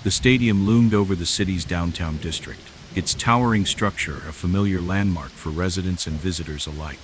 The stadium loomed over the city's downtown district, its towering structure a familiar landmark for residents and visitors alike.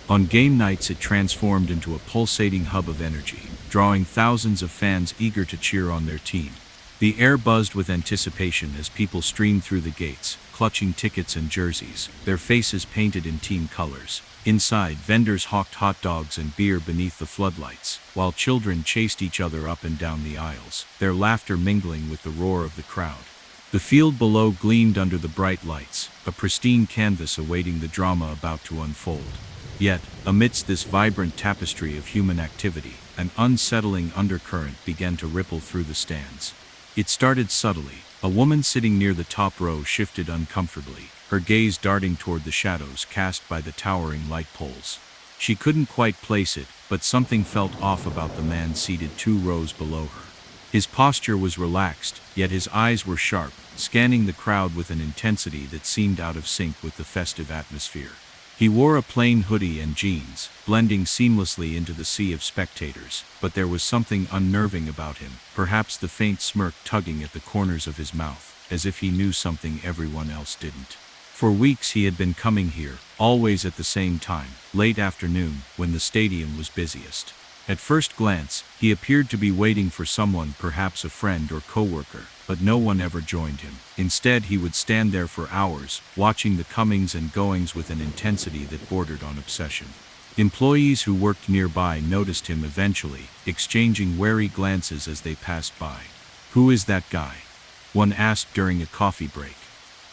On game nights it transformed into a pulsating hub of energy, drawing thousands of fans eager to cheer on their team. The air buzzed with anticipation as people streamed through the gates, clutching tickets and jerseys, their faces painted in team colors. Inside, vendors hawked hot dogs and beer beneath the floodlights, while children chased each other up and down the aisles, their laughter mingling with the roar of the crowd. The field below gleamed under the bright lights, a pristine canvas awaiting the drama about to unfold. Yet, amidst this vibrant tapestry of human activity, an unsettling undercurrent began to ripple through the stands. It started subtly. A woman sitting near the top row shifted uncomfortably, her gaze darting toward the shadows cast by the towering light poles. She couldn't quite place it, but something felt off about the man seated 2 rows below her. His posture was relaxed, yet his eyes were sharp, scanning the crowd with an intensity that seemed out of sync with the festive atmosphere. He wore a plain hoodie and jeans, blending seamlessly into the sea of spectators, but there was something unnerving about him, perhaps the faint smirk tugging at the corners of his mouth, as if he knew something everyone else didn't. For weeks he had been coming here, always at the same time, late afternoon, when the stadium was busiest. At first glance, he appeared to be waiting for someone, perhaps a friend or coworker, but no one ever joined him. Instead, he would stand there for hours, watching the comings and goings with an intensity that bordered on obsession. Employees who worked nearby noticed him eventually, exchanging wary glances as they passed by. "Who is that guy?" one asked during a coffee break.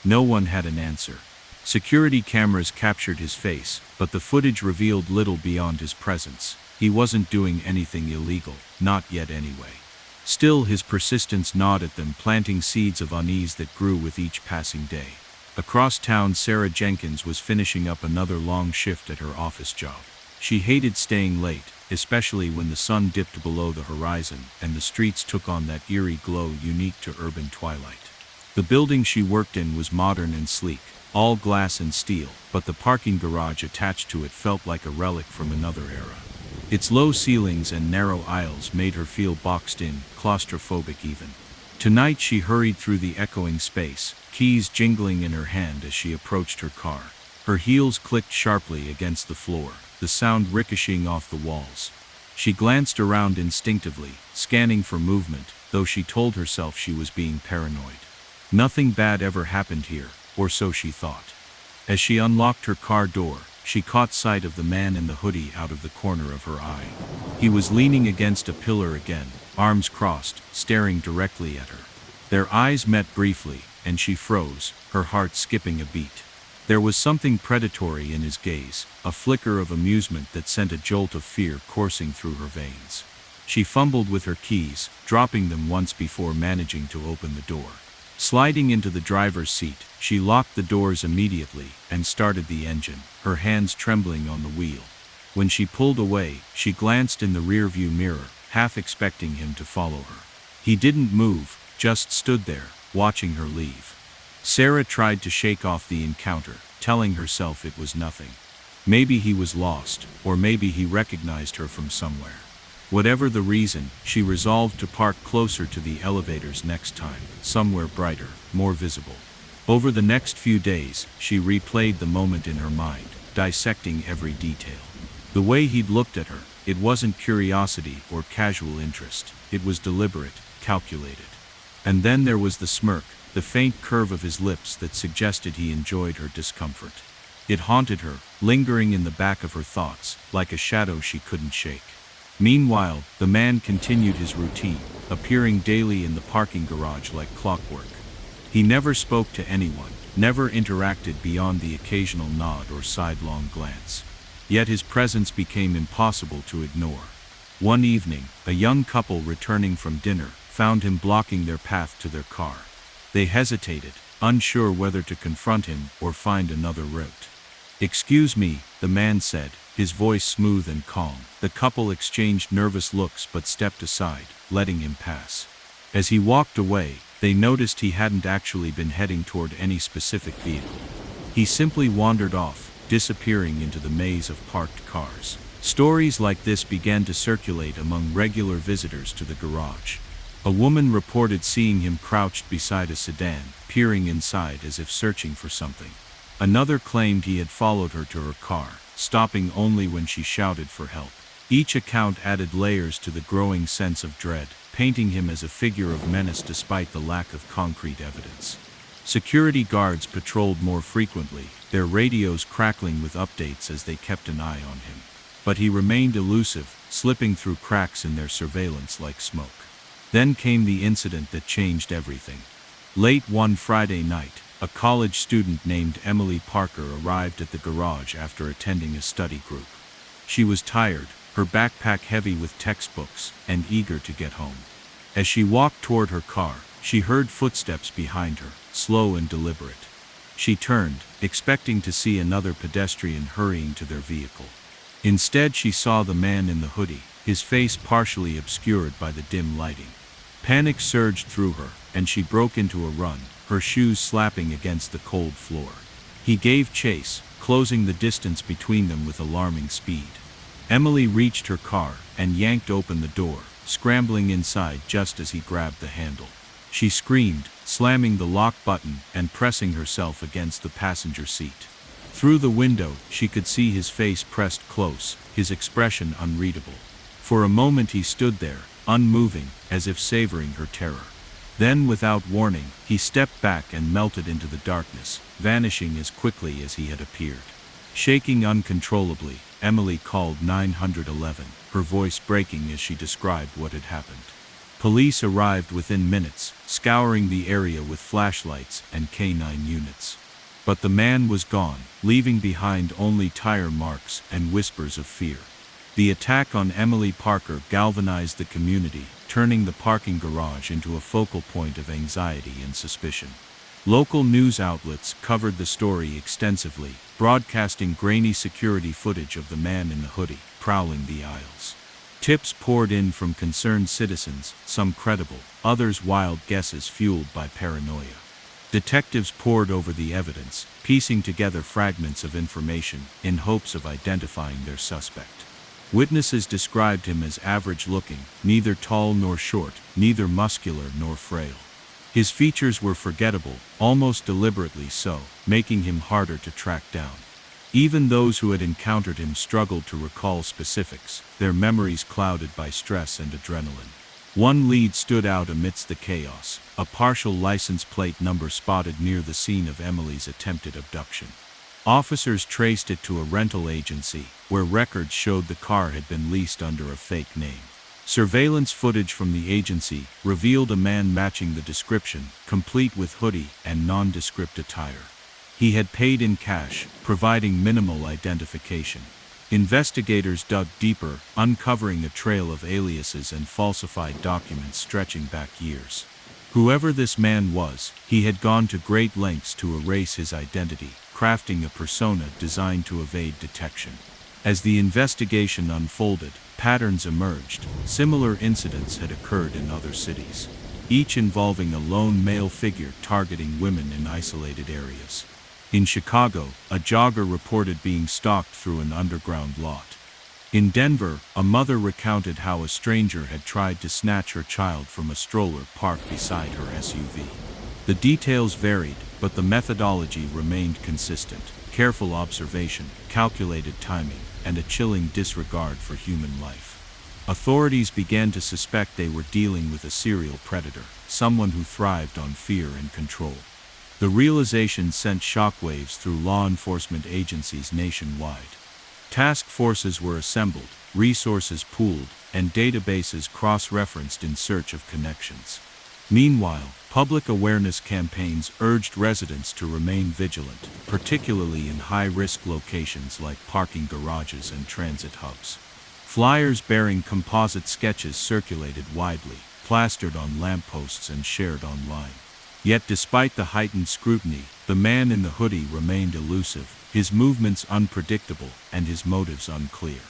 No one had an answer. Security cameras captured his face, but the footage revealed little beyond his presence. He wasn't doing anything illegal, not yet anyway. Still, his persistence gnawed at them, planting seeds of unease that grew with each passing day. Across town, Sarah Jenkins was finishing up another long shift at her office job. She hated staying late, especially when the sun dipped below the horizon and the streets took on that eerie glow unique to urban twilight. The building she worked in was modern and sleek, all glass and steel, but the parking garage attached to it felt like a relic from another era. Its low ceilings and narrow aisles made her feel boxed in, claustrophobic even. Tonight she hurried through the echoing space, keys jingling in her hand as she approached her car. Her heels clicked sharply against the floor, the sound ricocheting off the walls. She glanced around instinctively, scanning for movement, though she told herself she was being paranoid. Nothing bad ever happened here, or so she thought. As she unlocked her car door, she caught sight of the man in the hoodie out of the corner of her eye. He was leaning against a pillar again, arms crossed, staring directly at her. Their eyes met briefly, and she froze, her heart skipping a beat. There was something predatory in his gaze, a flicker of amusement that sent a jolt of fear coursing through her veins. She fumbled with her keys, dropping them once before managing to open the door. Sliding into the driver's seat, she locked the doors immediately and started the engine, her hands trembling on the wheel. When she pulled away, she glanced in the rearview mirror, half expecting him to follow her. He didn't move, just stood there, watching her leave. Sarah tried to shake off the encounter, telling herself it was nothing. Maybe he was lost, or maybe he recognized her from somewhere. Whatever the reason, she resolved to park closer to the elevators next time, somewhere brighter, more visible. Over the next few days, she replayed the moment in her mind, dissecting every detail. The way he'd looked at her, it wasn't curiosity or casual interest, it was deliberate, calculated. And then there was the smirk, the faint curve of his lips that suggested he enjoyed her discomfort. It haunted her, lingering in the back of her thoughts, like a shadow she couldn't shake. Meanwhile, the man continued his routine, appearing daily in the parking garage like clockwork. He never spoke to anyone, never interacted beyond the occasional nod or sidelong glance. Yet his presence became impossible to ignore. One evening, a young couple returning from dinner found him blocking their path to their car. They hesitated, unsure whether to confront him or find another route. "Excuse me," the man said, his voice smooth and calm. The couple exchanged nervous looks but stepped aside, letting him pass. As he walked away, they noticed he hadn't actually been heading toward any specific vehicle. He simply wandered off, disappearing into the maze of parked cars. Stories like this began to circulate among regular visitors to the garage. A woman reported seeing him crouched beside a sedan, peering inside as if searching for something. Another claimed he had followed her to her car, stopping only when she shouted for help. Each account added layers to the growing sense of dread, painting him as a figure of menace despite the lack of concrete evidence. Security guards patrolled more frequently, their radios crackling with updates as they kept an eye on him. But he remained elusive, slipping through cracks in their surveillance like smoke. Then came the incident that changed everything. Late one Friday night, a college student named Emily Parker arrived at the garage after attending a study group. She was tired, her backpack heavy with textbooks, and eager to get home. As she walked toward her car, she heard footsteps behind her, slow and deliberate. She turned, expecting to see another pedestrian hurrying to their vehicle. Instead, she saw the man in the hoodie, his face partially obscured by the dim lighting. Panic surged through her, and she broke into a run, her shoes slapping against the cold floor. He gave chase, closing the distance between them with alarming speed. Emily reached her car and yanked open the door, scrambling inside just as he grabbed the handle. She screamed, slamming the lock button and pressing herself against the passenger seat. Through the window, she could see his face pressed close, his expression unreadable. For a moment he stood there, unmoving, as if savoring her terror. Then, without warning, he stepped back and melted into the darkness, vanishing as quickly as he had appeared. Shaking uncontrollably, Emily called 911, her voice breaking as she described what had happened. Police arrived within minutes, scouring the area with flashlights and K9 units. But the man was gone, leaving behind only tire marks and whispers of fear. The attack on Emily Parker galvanized the community, turning the parking garage into a focal point of anxiety and suspicion. Local news outlets covered the story extensively, broadcasting grainy security footage of the man in the hoodie, prowling the aisles. Tips poured in from concerned citizens, some credible, others wild guesses fueled by paranoia. Detectives pored over the evidence, piecing together fragments of information in hopes of identifying their suspect. Witnesses described him as average-looking, neither tall nor short, neither muscular nor frail. His features were forgettable, almost deliberately so, making him harder to track down. Even those who had encountered him struggled to recall specifics, their memories clouded by stress and adrenaline. One lead stood out amidst the chaos, a partial license plate number spotted near the scene of Emily's attempted abduction. Officers traced it to a rental agency, where records showed the car had been leased under a fake name. Surveillance footage from the agency revealed a man matching the description, complete with hoodie and nondescript attire. He had paid in cash, providing minimal identification. Investigators dug deeper, uncovering a trail of aliases and falsified documents stretching back years. Whoever this man was, he had gone to great lengths to erase his identity, crafting a persona designed to evade detection. As the investigation unfolded, patterns emerged. Similar incidents had occurred in other cities, each involving a lone male figure targeting women in isolated areas. In Chicago, a jogger reported being stalked through an underground lot. In Denver, a mother recounted how a stranger had tried to snatch her child from a stroller parked beside her SUV. The details varied, but the methodology remained consistent: careful observation, calculated timing, and a chilling disregard for human life. Authorities began to suspect they were dealing with a serial predator, someone who thrived on fear and control. The realization sent shockwaves through law enforcement agencies nationwide. Task forces were assembled, resources pooled, and databases cross-referenced in search of connections. Meanwhile, public awareness campaigns urged residents to remain vigilant, particularly in high-risk locations like parking garages and transit hubs. Flyers bearing composite sketches circulated widely, plastered on lampposts and shared online. Yet despite the heightened scrutiny, the man in the hoodie remained elusive, his movements unpredictable, and his motives unclear.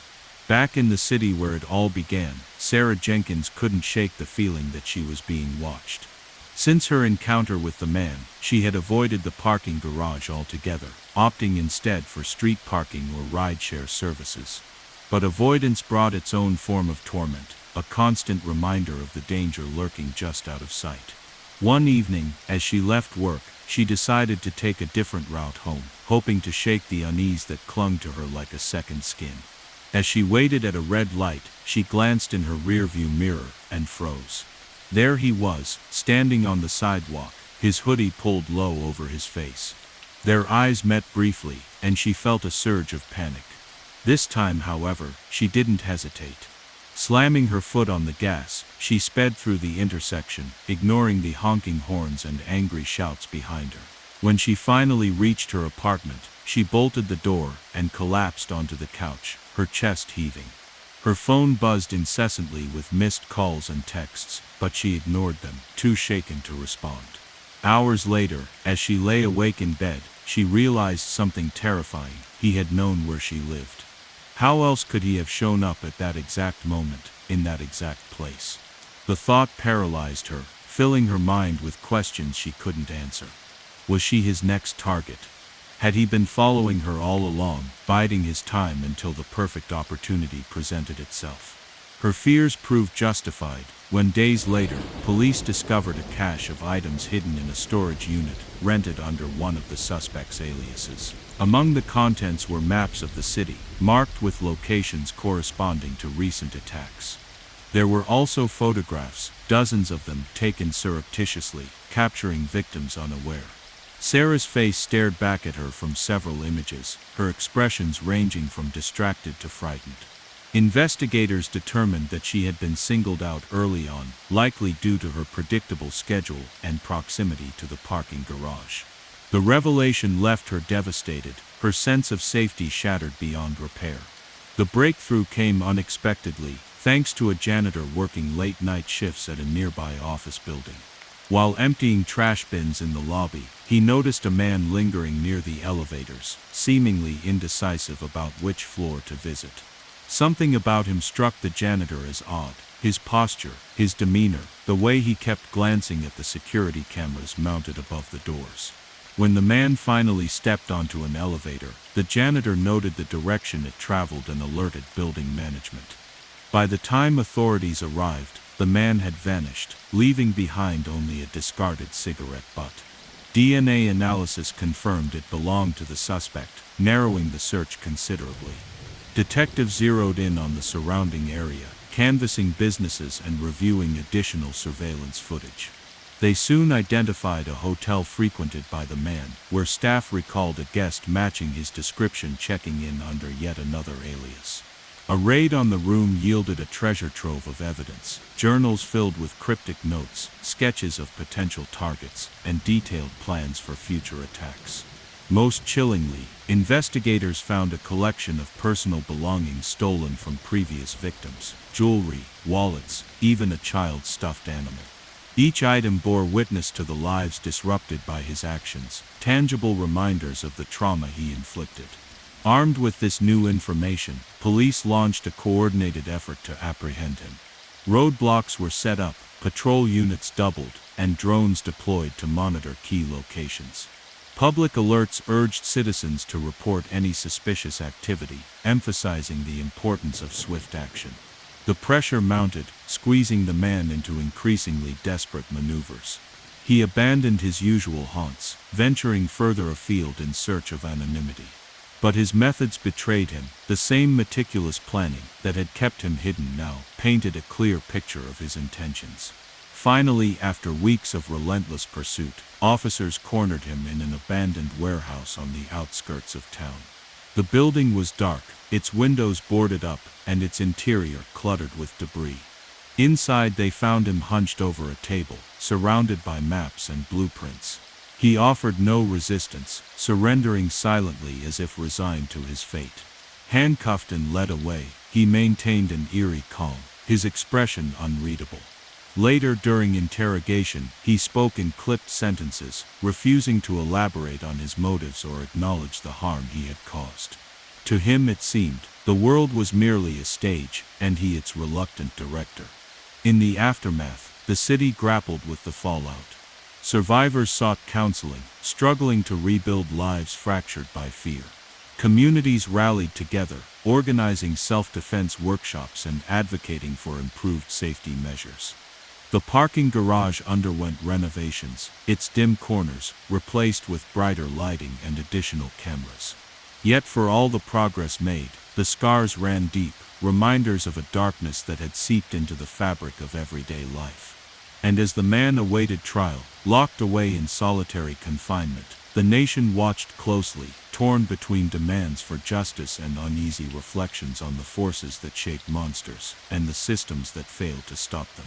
Back in the city where it all began, Sarah Jenkins couldn't shake the feeling that she was being watched. Since her encounter with the man, she had avoided the parking garage altogether, opting instead for street parking or rideshare services. But avoidance brought its own form of torment. a constant reminder of the danger lurking just out of sight. One evening, as she left work, she decided to take a different route home, hoping to shake the unease that clung to her like a second skin. As she waited at a red light, she glanced in her rearview mirror and froze. There he was, standing on the sidewalk, his hoodie pulled low over his face. Their eyes met briefly, and she felt a surge of panic. This time, however, she didn't hesitate. Slamming her foot on the gas, she sped through the intersection, ignoring the honking horns and angry shouts behind her. When she finally reached her apartment, she bolted the door and collapsed onto the couch, her chest heaving. Her phone buzzed incessantly with missed calls and texts, but she ignored them, too shaken to respond. Hours later, as she lay awake in bed, she realized something terrifying. He had known where she lived. How else could he have shown up at that exact moment, in that exact place? The thought paralyzed her, filling her mind with questions she couldn't answer. Was she his next target? Had he been following her all along, biding his time until the perfect opportunity presented itself? Her fears proved justified when days later, police discovered a cache of items hidden in a storage unit rented under one of the suspect's aliases. Among the contents were maps of the city, marked with locations corresponding to recent attacks. There were also photographs, dozens of them taken surreptitiously, capturing victims unaware. Sarah's face stared back at her from several images, her expressions ranging from distracted to frightened. Investigators determined that she had been singled out early on, likely due to her predictable schedule and proximity to the parking garage. The revelation left her devastated, her sense of safety shattered beyond repair. The breakthrough came unexpectedly, thanks to a janitor working late-night shifts at a nearby office building. While emptying trash bins in the lobby, he noticed a man lingering near the elevators, seemingly indecisive about which floor to visit. Something about him struck the janitor as odd. His posture, his demeanor, the way he kept glancing at the security cameras mounted above the doors. When the man finally stepped onto an elevator, the janitor noted the direction it traveled and alerted building management. By the time authorities arrived, the man had vanished, leaving behind only a discarded cigarette butt. DNA analysis confirmed it belonged to the suspect, narrowing the search considerably. Detectives zeroed in on the surrounding area, canvassing businesses and reviewing additional surveillance footage. They soon identified a hotel frequented by the man, where staff recalled a guest matching his description checking in under yet another alias. A raid on the room yielded a treasure trove of evidence, journals filled with cryptic notes, sketches of potential targets, and detailed plans for future attacks. Most chillingly, investigators found a collection of personal belongings stolen from previous victims: jewelry, wallets, even a child's stuffed animal. Each item bore witness to the lives disrupted by his actions, tangible reminders of the trauma he inflicted. Armed with this new information, police launched a coordinated effort to apprehend him. Roadblocks were set up, patrol units doubled, and drones deployed to monitor key locations. Public alerts urged citizens to report any suspicious activity, emphasizing the importance of swift action. The pressure mounted, squeezing the man into increasingly desperate maneuvers. He abandoned his usual haunts, venturing further afield in search of anonymity. But his methods betrayed him. The same meticulous planning that had kept him hidden now painted a clear picture of his intentions. Finally, after weeks of relentless pursuit, officers cornered him in an abandoned warehouse on the outskirts of town. The building was dark, its windows boarded up, and its interior cluttered with debris. Inside they found him hunched over a table, surrounded by maps and blueprints. He offered no resistance, surrendering silently as if resigned to his fate. Handcuffed and led away, he maintained an eerie calm, his expression unreadable. Later during interrogation, he spoke in clipped sentences, refusing to elaborate on his motives or acknowledge the harm he had caused. To him it seemed, the world was merely a stage, and he its reluctant director. In the aftermath, the city grappled with the fallout. Survivors sought counseling, struggling to rebuild lives fractured by fear. Communities rallied together, organizing self-defense workshops and advocating for improved safety measures. The parking garage underwent renovations, its dim corners replaced with brighter lighting and additional cameras. Yet for all the progress made, the scars ran deep, reminders of a darkness that had seeped into the fabric of everyday life. And as the man awaited trial, locked away in solitary confinement, the nation watched closely, torn between demands for justice and uneasy reflections on the forces that shape monsters and the systems that fail to stop them.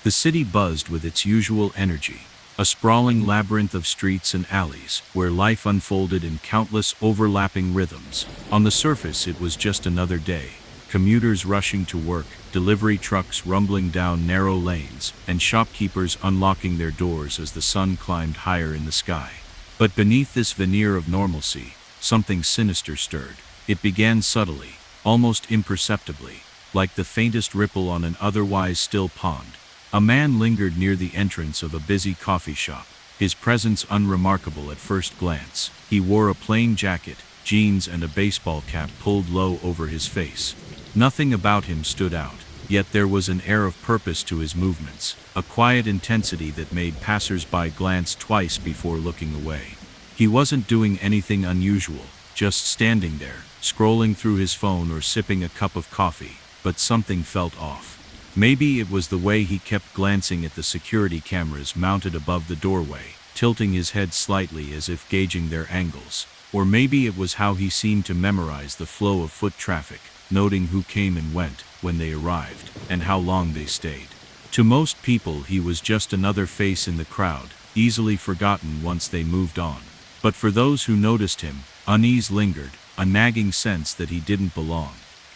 The city buzzed with its usual energy, a sprawling labyrinth of streets and alleys where life unfolded in countless overlapping rhythms. On the surface, it was just another day. Commuters rushing to work, delivery trucks rumbling down narrow lanes, and shopkeepers unlocking their doors as the sun climbed higher in the sky. But beneath this veneer of normalcy, something sinister stirred. It began subtly, almost imperceptibly, like the faintest ripple on an otherwise still pond. A man lingered near the entrance of a busy coffee shop, his presence unremarkable at first glance. He wore a plain jacket, jeans, and a baseball cap pulled low over his face. Nothing about him stood out, yet there was an air of purpose to his movements, a quiet intensity that made passers-by glance twice before looking away. He wasn't doing anything unusual, just standing there, scrolling through his phone or sipping a cup of coffee, but something felt off. Maybe it was the way he kept glancing at the security cameras mounted above the doorway, tilting his head slightly as if gauging their angles. Or maybe it was how he seemed to memorize the flow of foot traffic, noting who came and went when they arrived, and how long they stayed. To most people, he was just another face in the crowd, easily forgotten once they moved on. But for those who noticed him, unease lingered, a nagging sense that he didn't belong.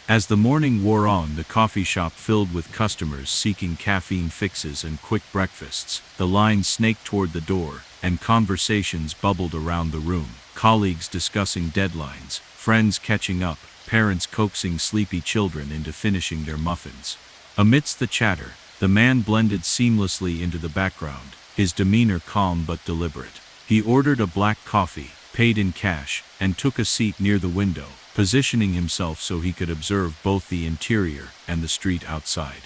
As the morning wore on, the coffee shop filled with customers seeking caffeine fixes and quick breakfasts. The line snaked toward the door, and conversations bubbled around the room. Colleagues discussing deadlines, friends catching up, parents coaxing sleepy children into finishing their muffins. Amidst the chatter, the man blended seamlessly into the background, his demeanor calm but deliberate. He ordered a black coffee, paid in cash, and took a seat near the window, positioning himself so he could observe both the interior and the street outside.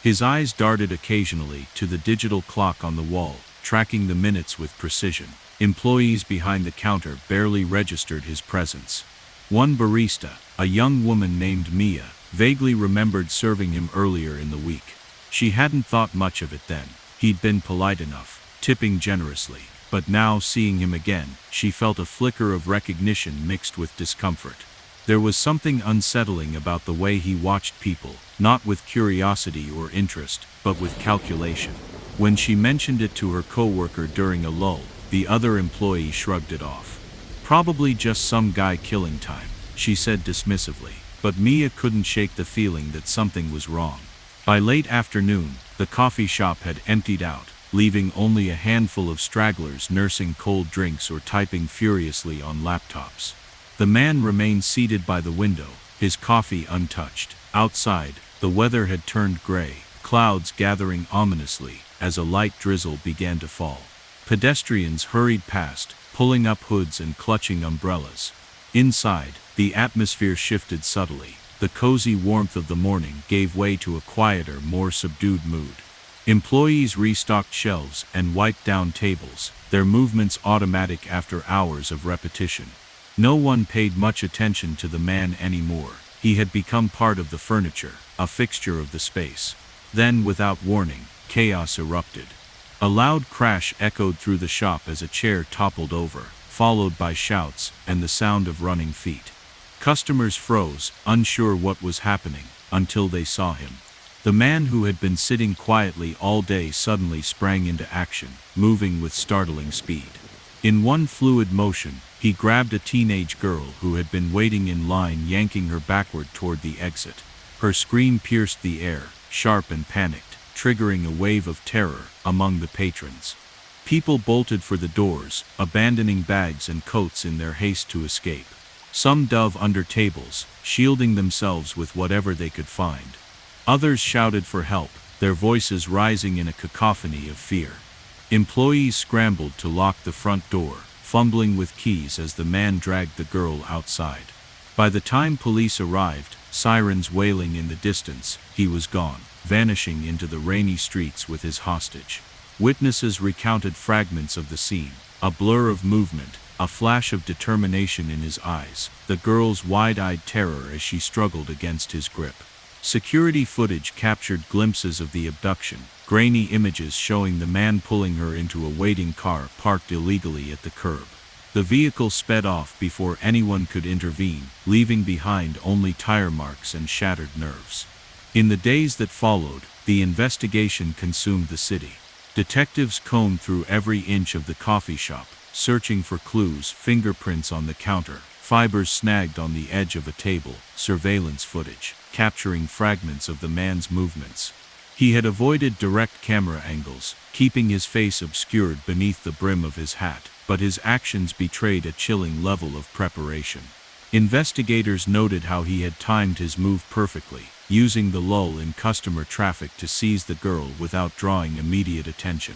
His eyes darted occasionally to the digital clock on the wall, tracking the minutes with precision. Employees behind the counter barely registered his presence. One barista, a young woman named Mia, vaguely remembered serving him earlier in the week. She hadn't thought much of it then. He'd been polite enough, tipping generously. But now, seeing him again, she felt a flicker of recognition mixed with discomfort. There was something unsettling about the way he watched people, not with curiosity or interest, but with calculation. When she mentioned it to her coworker during a lull, the other employee shrugged it off. Probably just some guy killing time, she said dismissively, but Mia couldn't shake the feeling that something was wrong. By late afternoon, the coffee shop had emptied out, leaving only a handful of stragglers nursing cold drinks or typing furiously on laptops. The man remained seated by the window, his coffee untouched. Outside, the weather had turned gray, clouds gathering ominously as a light drizzle began to fall. Pedestrians hurried past, pulling up hoods and clutching umbrellas. Inside, the atmosphere shifted subtly. The cozy warmth of the morning gave way to a quieter, more subdued mood. Employees restocked shelves and wiped down tables, their movements automatic after hours of repetition. No one paid much attention to the man anymore. He had become part of the furniture, a fixture of the space. Then, without warning, chaos erupted. A loud crash echoed through the shop as a chair toppled over, followed by shouts and the sound of running feet. Customers froze, unsure what was happening, until they saw him. The man who had been sitting quietly all day suddenly sprang into action, moving with startling speed. In one fluid motion, he grabbed a teenage girl who had been waiting in line, yanking her backward toward the exit. Her scream pierced the air, sharp and panicked, triggering a wave of terror among the patrons. People bolted for the doors, abandoning bags and coats in their haste to escape. Some dove under tables, shielding themselves with whatever they could find. Others shouted for help, their voices rising in a cacophony of fear. Employees scrambled to lock the front door, fumbling with keys as the man dragged the girl outside. By the time police arrived, sirens wailing in the distance, he was gone, vanishing into the rainy streets with his hostage. Witnesses recounted fragments of the scene, a blur of movement, a flash of determination in his eyes, the girl's wide-eyed terror as she struggled against his grip. Security footage captured glimpses of the abduction, grainy images showing the man pulling her into a waiting car parked illegally at the curb. The vehicle sped off before anyone could intervene, leaving behind only tire marks and shattered nerves. In the days that followed, the investigation consumed the city. Detectives combed through every inch of the coffee shop, searching for clues, fingerprints on the counter, fibers snagged on the edge of a table, surveillance footage, capturing fragments of the man's movements. He had avoided direct camera angles, keeping his face obscured beneath the brim of his hat, but his actions betrayed a chilling level of preparation. Investigators noted how he had timed his move perfectly, using the lull in customer traffic to seize the girl without drawing immediate attention.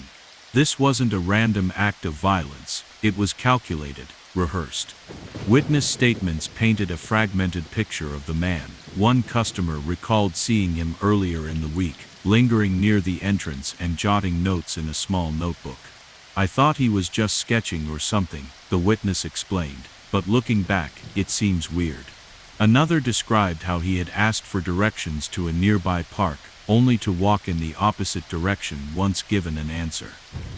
This wasn't a random act of violence, it was calculated, rehearsed. Witness statements painted a fragmented picture of the man. One customer recalled seeing him earlier in the week, lingering near the entrance and jotting notes in a small notebook. "I thought he was just sketching or something," the witness explained, "but looking back, it seems weird." Another described how he had asked for directions to a nearby park, only to walk in the opposite direction once given an answer.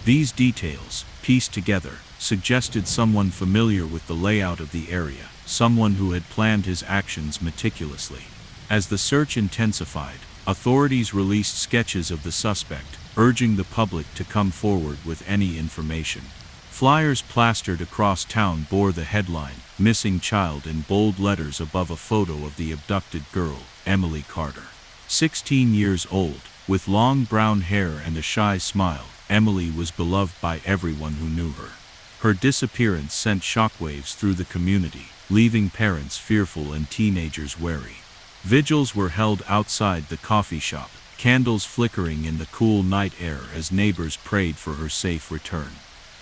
These details, pieced together, suggested someone familiar with the layout of the area, someone who had planned his actions meticulously. As the search intensified, authorities released sketches of the suspect, urging the public to come forward with any information. Flyers plastered across town bore the headline, "Missing Child," in bold letters above a photo of the abducted girl, Emily Carter. 16 years old, with long brown hair and a shy smile, Emily was beloved by everyone who knew her. Her disappearance sent shockwaves through the community, leaving parents fearful and teenagers wary. Vigils were held outside the coffee shop, candles flickering in the cool night air as neighbors prayed for her safe return.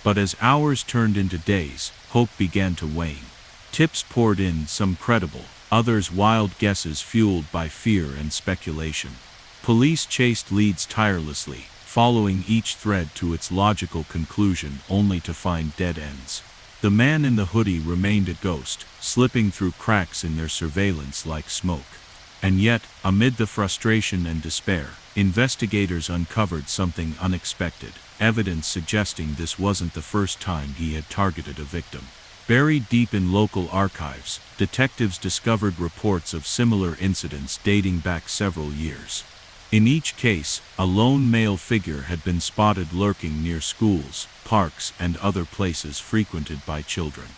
But as hours turned into days, hope began to wane. Tips poured in, some credible, others wild guesses fueled by fear and speculation. Police chased leads tirelessly, following each thread to its logical conclusion only to find dead ends. The man in the hoodie remained a ghost, slipping through cracks in their surveillance like smoke. And yet, amid the frustration and despair, investigators uncovered something unexpected, evidence suggesting this wasn't the first time he had targeted a victim. Buried deep in local archives, detectives discovered reports of similar incidents dating back several years. In each case, a lone male figure had been spotted lurking near schools, parks, and other places frequented by children.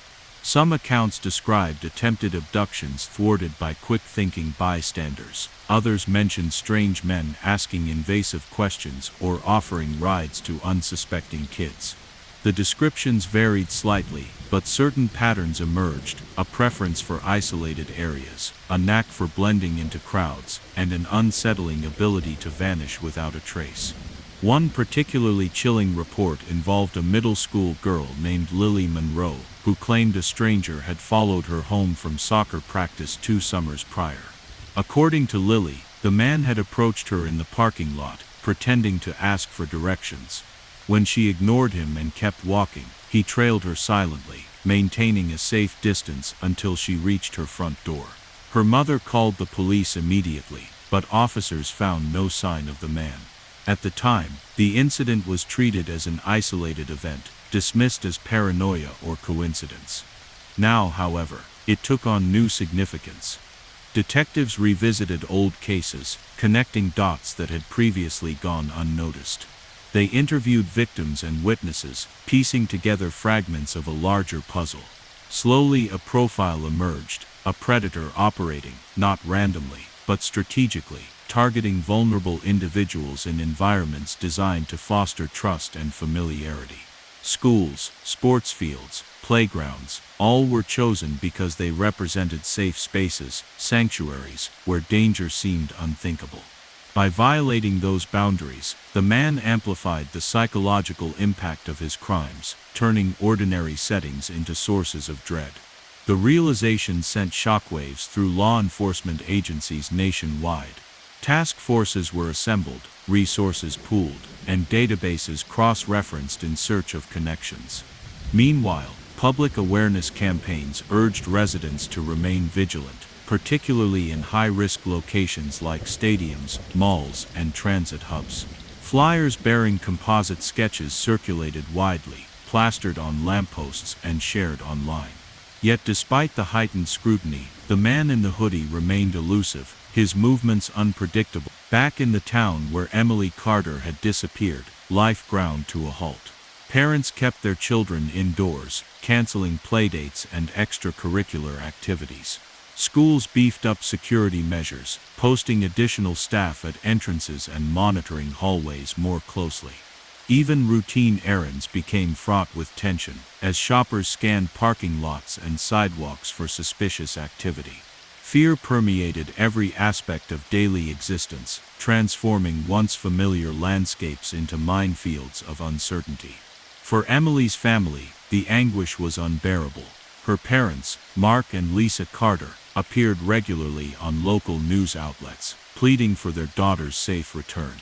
Some accounts described attempted abductions thwarted by quick-thinking bystanders. Others mentioned strange men asking invasive questions or offering rides to unsuspecting kids. The descriptions varied slightly, but certain patterns emerged: a preference for isolated areas, a knack for blending into crowds, and an unsettling ability to vanish without a trace. One particularly chilling report involved a middle school girl named Lily Monroe, who claimed a stranger had followed her home from soccer practice 2 summers prior. According to Lily, the man had approached her in the parking lot, pretending to ask for directions. When she ignored him and kept walking, he trailed her silently, maintaining a safe distance until she reached her front door. Her mother called the police immediately, but officers found no sign of the man. At the time, the incident was treated as an isolated event, dismissed as paranoia or coincidence. Now, however, it took on new significance. Detectives revisited old cases, connecting dots that had previously gone unnoticed. They interviewed victims and witnesses, piecing together fragments of a larger puzzle. Slowly a profile emerged, a predator operating, not randomly, but strategically, targeting vulnerable individuals in environments designed to foster trust and familiarity. Schools, sports fields, playgrounds, all were chosen because they represented safe spaces, sanctuaries, where danger seemed unthinkable. By violating those boundaries, the man amplified the psychological impact of his crimes, turning ordinary settings into sources of dread. The realization sent shockwaves through law enforcement agencies nationwide. Task forces were assembled, resources pooled, and databases cross-referenced in search of connections. Meanwhile, public awareness campaigns urged residents to remain vigilant, particularly in high-risk locations like stadiums, malls, and transit hubs. Flyers bearing composite sketches circulated widely, plastered on lampposts and shared online. Yet despite the heightened scrutiny, the man in the hoodie remained elusive, his movements unpredictable. Back in the town where Emily Carter had disappeared, life ground to a halt. Parents kept their children indoors, canceling playdates and extracurricular activities. Schools beefed up security measures, posting additional staff at entrances and monitoring hallways more closely. Even routine errands became fraught with tension, as shoppers scanned parking lots and sidewalks for suspicious activity. Fear permeated every aspect of daily existence, transforming once familiar landscapes into minefields of uncertainty. For Emily's family, the anguish was unbearable. Her parents, Mark and Lisa Carter, appeared regularly on local news outlets, pleading for their daughter's safe return.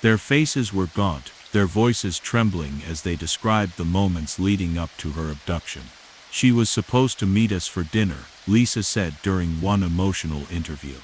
Their faces were gaunt, their voices trembling as they described the moments leading up to her abduction. "She was supposed to meet us for dinner," Lisa said during one emotional interview.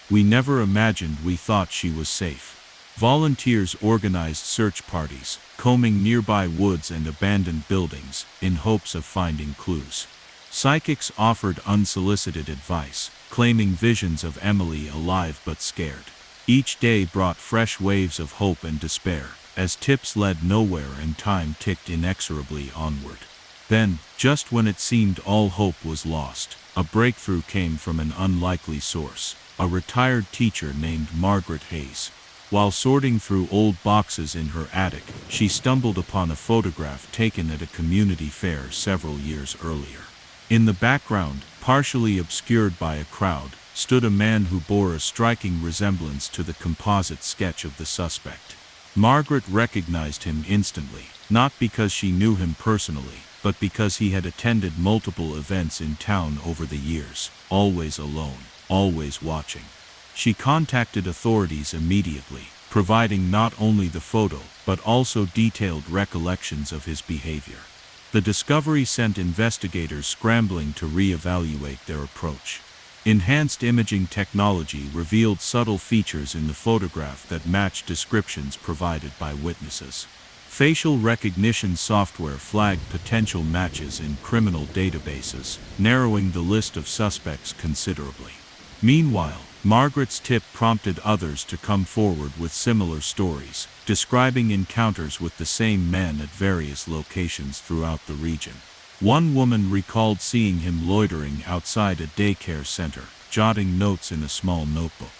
"We never imagined we thought she was safe." Volunteers organized search parties, combing nearby woods and abandoned buildings, in hopes of finding clues. Psychics offered unsolicited advice, claiming visions of Emily alive but scared. Each day brought fresh waves of hope and despair, as tips led nowhere and time ticked inexorably onward. Then, just when it seemed all hope was lost, a breakthrough came from an unlikely source, a retired teacher named Margaret Hayes. While sorting through old boxes in her attic, she stumbled upon a photograph taken at a community fair several years earlier. In the background, partially obscured by a crowd, stood a man who bore a striking resemblance to the composite sketch of the suspect. Margaret recognized him instantly, not because she knew him personally, but because he had attended multiple events in town over the years, always alone, always watching. She contacted authorities immediately, providing not only the photo, but also detailed recollections of his behavior. The discovery sent investigators scrambling to reevaluate their approach. Enhanced imaging technology revealed subtle features in the photograph that matched descriptions provided by witnesses. Facial recognition software flagged potential matches in criminal databases, narrowing the list of suspects considerably. Meanwhile, Margaret's tip prompted others to come forward with similar stories, describing encounters with the same man at various locations throughout the region. One woman recalled seeing him loitering outside a daycare center, jotting notes in a small notebook.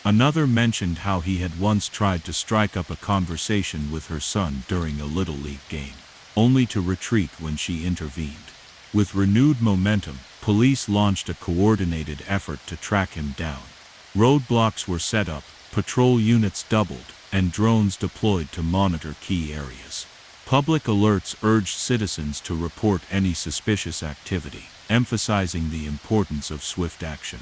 Another mentioned how he had once tried to strike up a conversation with her son during a Little League game, only to retreat when she intervened. With renewed momentum, police launched a coordinated effort to track him down. Roadblocks were set up, patrol units doubled, and drones deployed to monitor key areas. Public alerts urged citizens to report any suspicious activity, emphasizing the importance of swift action.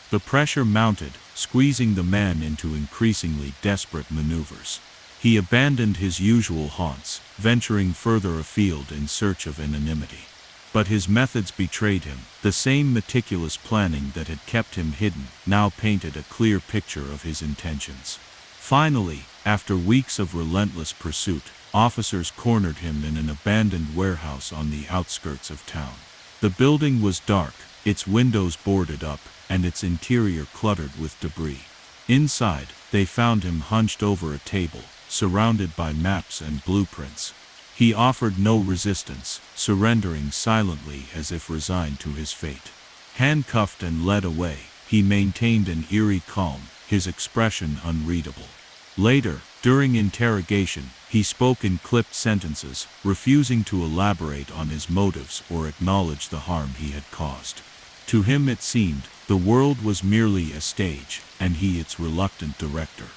The pressure mounted, squeezing the man into increasingly desperate maneuvers. He abandoned his usual haunts, venturing further afield in search of anonymity. But his methods betrayed him. The same meticulous planning that had kept him hidden now painted a clear picture of his intentions. Finally, after weeks of relentless pursuit, officers cornered him in an abandoned warehouse on the outskirts of town. The building was dark, its windows boarded up, and its interior cluttered with debris. Inside, they found him hunched over a table, surrounded by maps and blueprints. He offered no resistance, surrendering silently as if resigned to his fate. Handcuffed and led away, he maintained an eerie calm, his expression unreadable. Later, during interrogation, he spoke in clipped sentences, refusing to elaborate on his motives or acknowledge the harm he had caused. To him it seemed, the world was merely a stage, and he its reluctant director.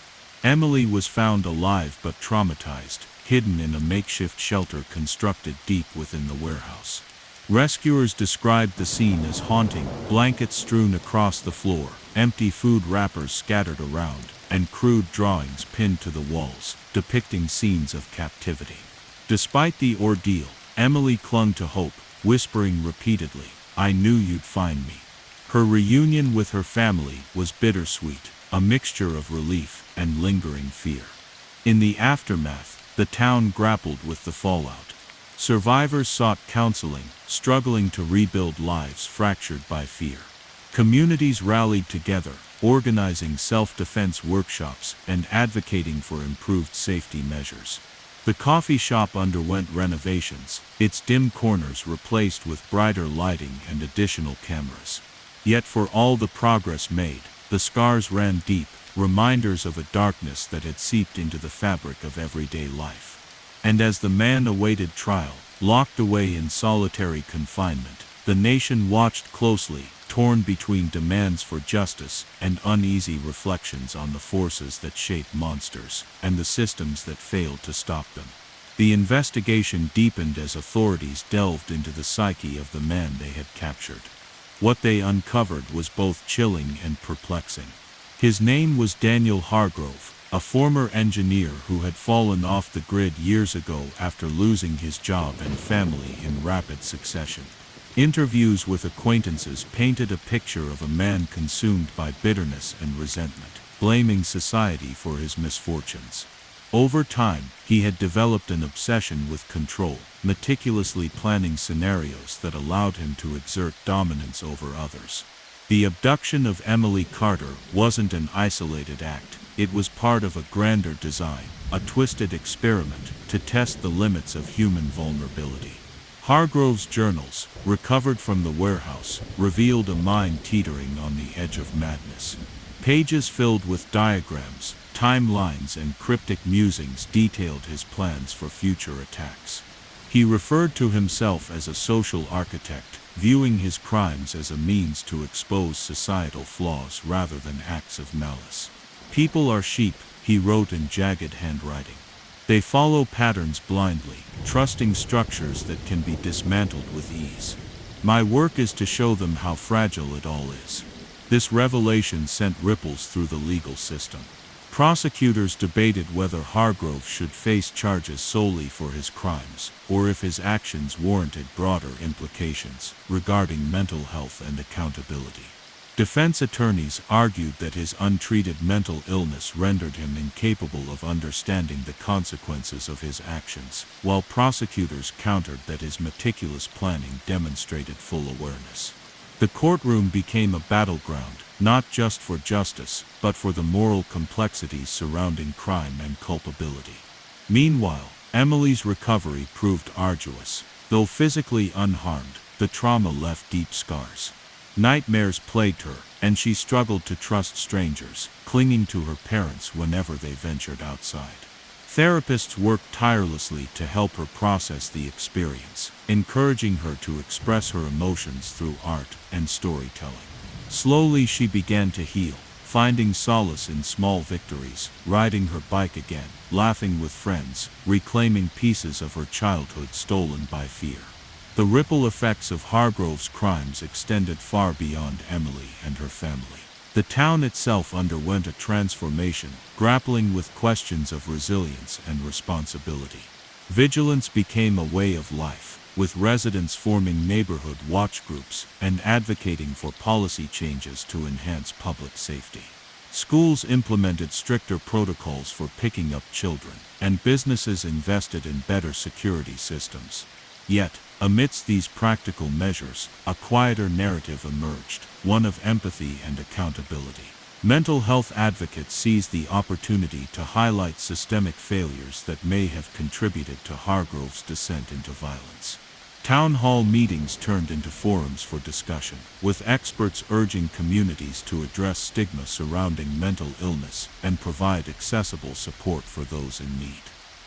Emily was found alive but traumatized, hidden in a makeshift shelter constructed deep within the warehouse. Rescuers described the scene as haunting, blankets strewn across the floor, empty food wrappers scattered around, and crude drawings pinned to the walls, depicting scenes of captivity. Despite the ordeal, Emily clung to hope, whispering repeatedly, "I knew you'd find me." Her reunion with her family was bittersweet, a mixture of relief and lingering fear. In the aftermath, the town grappled with the fallout. Survivors sought counseling, struggling to rebuild lives fractured by fear. Communities rallied together, organizing self-defense workshops and advocating for improved safety measures. The coffee shop underwent renovations, its dim corners replaced with brighter lighting and additional cameras. Yet for all the progress made, the scars ran deep, reminders of a darkness that had seeped into the fabric of everyday life. And as the man awaited trial, locked away in solitary confinement, the nation watched closely, torn between demands for justice and uneasy reflections on the forces that shape monsters and the systems that failed to stop them. The investigation deepened as authorities delved into the psyche of the man they had captured. What they uncovered was both chilling and perplexing. His name was Daniel Hargrove, a former engineer who had fallen off the grid years ago after losing his job and family in rapid succession. Interviews with acquaintances painted a picture of a man consumed by bitterness and resentment, blaming society for his misfortunes. Over time, he had developed an obsession with control, meticulously planning scenarios that allowed him to exert dominance over others. The abduction of Emily Carter wasn't an isolated act. It was part of a grander design, a twisted experiment to test the limits of human vulnerability. Hargrove's journals, recovered from the warehouse, revealed a mind teetering on the edge of madness. Pages filled with diagrams, timelines, and cryptic musings detailed his plans for future attacks. He referred to himself as a social architect, viewing his crimes as a means to expose societal flaws rather than acts of malice. "People are sheep," he wrote in jagged handwriting. "They follow patterns blindly, trusting structures that can be dismantled with ease. My work is to show them how fragile it all is." This revelation sent ripples through the legal system. Prosecutors debated whether Hargrove should face charges solely for his crimes, or if his actions warranted broader implications regarding mental health and accountability. Defense attorneys argued that his untreated mental illness rendered him incapable of understanding the consequences of his actions, while prosecutors countered that his meticulous planning demonstrated full awareness. The courtroom became a battleground, not just for justice, but for the moral complexities surrounding crime and culpability. Meanwhile, Emily's recovery proved arduous. Though physically unharmed, the trauma left deep scars. Nightmares plagued her, and she struggled to trust strangers, clinging to her parents whenever they ventured outside. Therapists worked tirelessly to help her process the experience, encouraging her to express her emotions through art and storytelling. Slowly she began to heal, finding solace in small victories, riding her bike again, laughing with friends, reclaiming pieces of her childhood stolen by fear. The ripple effects of Hargrove's crimes extended far beyond Emily and her family. The town itself underwent a transformation, grappling with questions of resilience and responsibility. Vigilance became a way of life, with residents forming neighborhood watch groups and advocating for policy changes to enhance public safety. Schools implemented stricter protocols for picking up children, and businesses invested in better security systems. Yet, amidst these practical measures, a quieter narrative emerged, one of empathy and accountability. Mental health advocates seized the opportunity to highlight systemic failures that may have contributed to Hargrove's descent into violence. Town hall meetings turned into forums for discussion, with experts urging communities to address stigma surrounding mental illness and provide accessible support for those in need.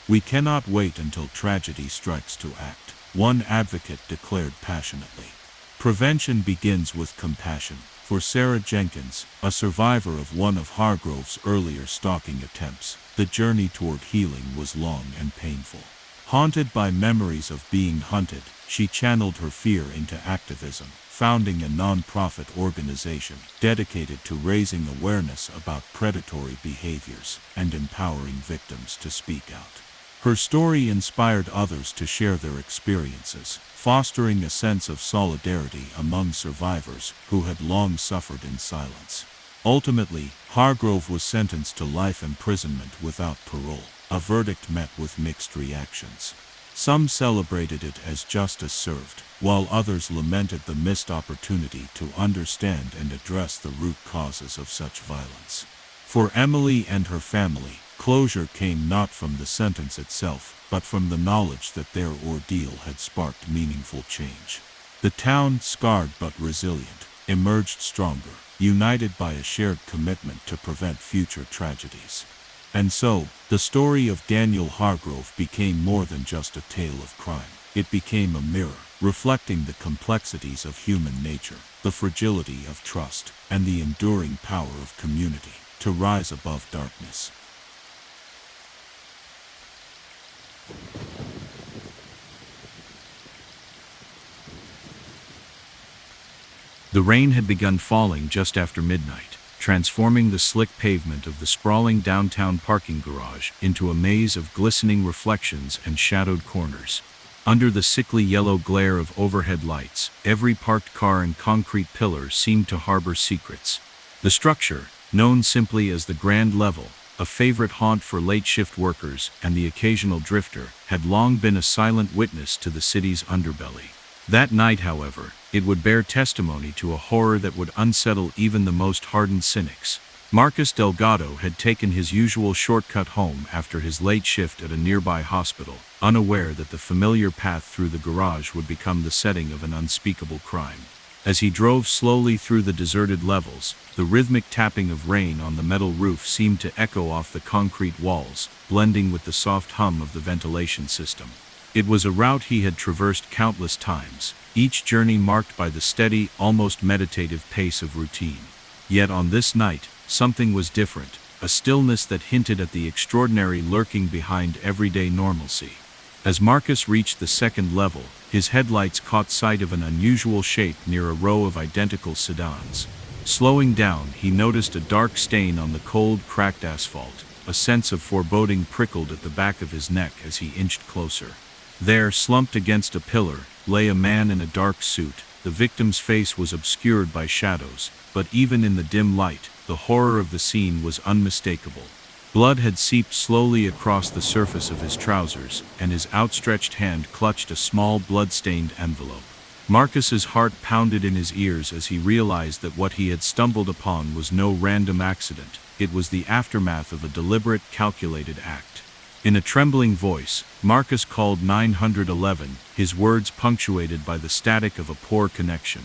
"We cannot wait until tragedy strikes to act," one advocate declared passionately. "Prevention begins with compassion. For Sarah Jenkins, a survivor of one of Hargrove's earlier stalking attempts, the journey toward healing was long and painful. Haunted by memories of being hunted, she channeled her fear into activism, founding a non-profit organization dedicated to raising awareness about predatory behaviors and empowering victims to speak out. Her story inspired others to share their experiences, fostering a sense of solidarity among survivors who had long suffered in silence. Ultimately, Hargrove was sentenced to life imprisonment without parole, a verdict met with mixed reactions. Some celebrated it as justice served, while others lamented the missed opportunity to understand and address the root causes of such violence. For Emily and her family, closure came not from the sentence itself, but from the knowledge that their ordeal had sparked meaningful change. The town, scarred but resilient, emerged stronger, united by a shared commitment to prevent future tragedies. And so, the story of Daniel Hargrove became more than just a tale of crime. It became a mirror, reflecting the complexities of human nature, the fragility of trust, and the enduring power of community to rise above darkness. The rain had begun falling just after midnight, transforming the slick pavement of the sprawling downtown parking garage into a maze of glistening reflections and shadowed corners. Under the sickly yellow glare of overhead lights, every parked car and concrete pillar seemed to harbor secrets. The structure, known simply as the Grand Level, a favorite haunt for late-shift workers and the occasional drifter, had long been a silent witness to the city's underbelly. That night, however, it would bear testimony to a horror that would unsettle even the most hardened cynics. Marcus Delgado had taken his usual shortcut home after his late shift at a nearby hospital, unaware that the familiar path through the garage would become the setting of an unspeakable crime. As he drove slowly through the deserted levels, the rhythmic tapping of rain on the metal roof seemed to echo off the concrete walls, blending with the soft hum of the ventilation system. It was a route he had traversed countless times, each journey marked by the steady, almost meditative pace of routine. Yet on this night, something was different, a stillness that hinted at the extraordinary lurking behind everyday normalcy. As Marcus reached the second level, his headlights caught sight of an unusual shape near a row of identical sedans. Slowing down, he noticed a dark stain on the cold, cracked asphalt. A sense of foreboding prickled at the back of his neck as he inched closer. There, slumped against a pillar, lay a man in a dark suit. The victim's face was obscured by shadows, but even in the dim light, the horror of the scene was unmistakable. Blood had seeped slowly across the surface of his trousers, and his outstretched hand clutched a small blood-stained envelope. Marcus's heart pounded in his ears as he realized that what he had stumbled upon was no random accident. It was the aftermath of a deliberate, calculated act. In a trembling voice, Marcus called 911, his words punctuated by the static of a poor connection.